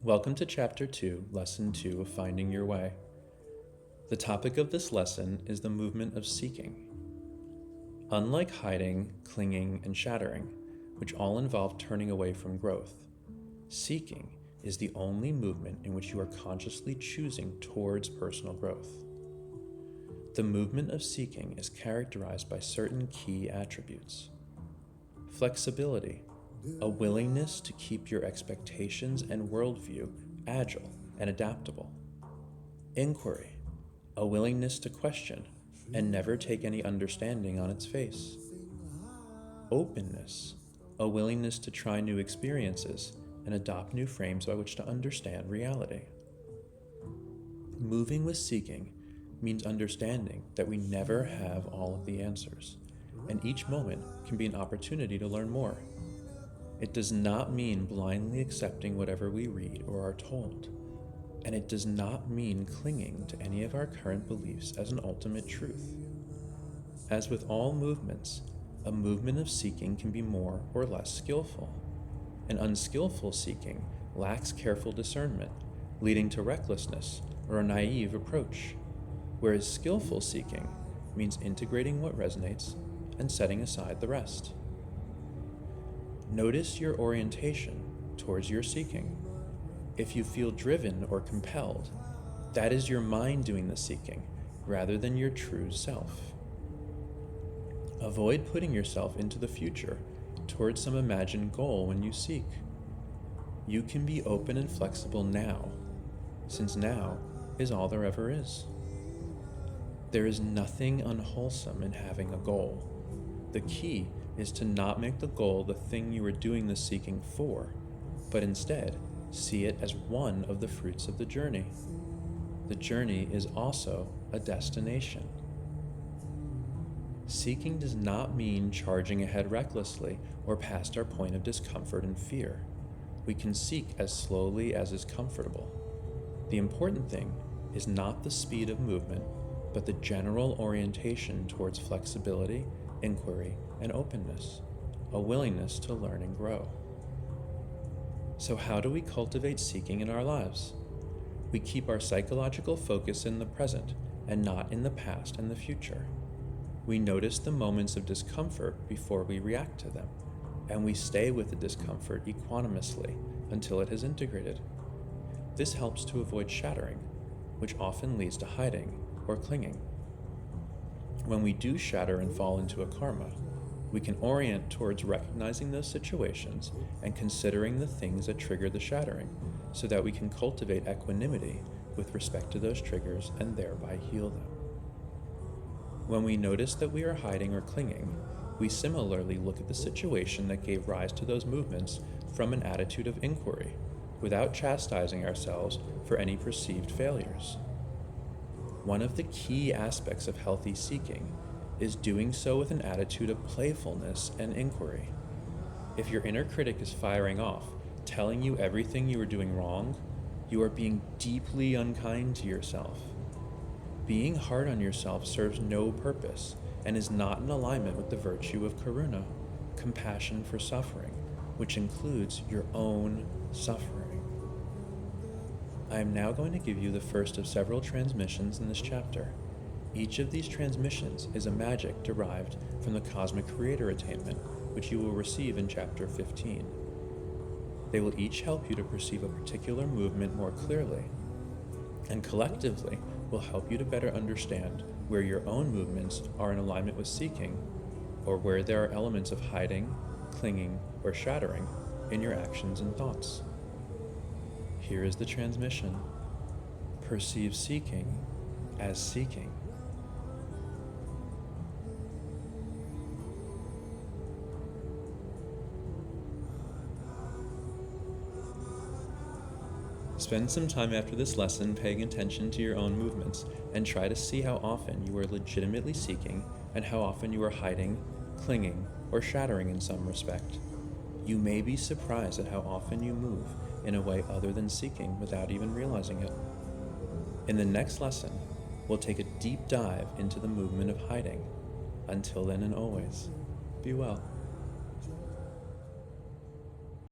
Welcome to Chapter 2, Lesson 2 of Finding Your Way. The topic of this lesson is the movement of seeking. Unlike hiding, clinging, and shattering, which all involve turning away from growth, seeking is the only movement in which you are consciously choosing towards personal growth. The movement of seeking is characterized by certain key attributes. Flexibility, a willingness to keep your expectations and worldview agile and adaptable. Inquiry, a willingness to question and never take any understanding on its face. Openness, a willingness to try new experiences and adopt new frames by which to understand reality. Moving with seeking means understanding that we never have all of the answers, and each moment can be an opportunity to learn more. It does not mean blindly accepting whatever we read or are told, and it does not mean clinging to any of our current beliefs as an ultimate truth. As with all movements, a movement of seeking can be more or less skillful. An unskillful seeking lacks careful discernment, leading to recklessness or a naive approach, whereas skillful seeking means integrating what resonates and setting aside the rest. Notice your orientation towards your seeking. If you feel driven or compelled, that is your mind doing the seeking rather than your true self. Avoid putting yourself into the future towards some imagined goal when you seek. You can be open and flexible now, since now is all there ever is. There is nothing unwholesome in having a goal. The key is to not make the goal the thing you are doing the seeking for, but instead see it as one of the fruits of the journey. The journey is also a destination. Seeking does not mean charging ahead recklessly or past our point of discomfort and fear. We can seek as slowly as is comfortable. The important thing is not the speed of movement, but the general orientation towards flexibility, inquiry, and openness, a willingness to learn and grow. So how do we cultivate seeking in our lives? We keep our psychological focus in the present and not in the past and the future. We notice the moments of discomfort before we react to them, and we stay with the discomfort equanimously until it has integrated. This helps to avoid shattering, which often leads to hiding or clinging. When we do shatter and fall into a karma, we can orient towards recognizing those situations and considering the things that trigger the shattering so that we can cultivate equanimity with respect to those triggers and thereby heal them. When we notice that we are hiding or clinging, we similarly look at the situation that gave rise to those movements from an attitude of inquiry, without chastising ourselves for any perceived failures. One of the key aspects of healthy seeking is doing so with an attitude of playfulness and inquiry. If your inner critic is firing off, telling you everything you are doing wrong, you are being deeply unkind to yourself. Being hard on yourself serves no purpose and is not in alignment with the virtue of karuna, compassion for suffering, which includes your own suffering. I am now going to give you the first of several transmissions in this chapter. Each of these transmissions is a magic derived from the Cosmic Creator Attainment, which you will receive in Chapter 15. They will each help you to perceive a particular movement more clearly, and collectively will help you to better understand where your own movements are in alignment with seeking, or where there are elements of hiding, clinging, or shattering in your actions and thoughts. Here is the transmission. Perceive seeking as seeking. Spend some time after this lesson paying attention to your own movements and try to see how often you are legitimately seeking and how often you are hiding, clinging, or shattering in some respect. You may be surprised at how often you move in a way other than seeking without even realizing it. In the next lesson, we'll take a deep dive into the movement of hiding. Until then and always, be well.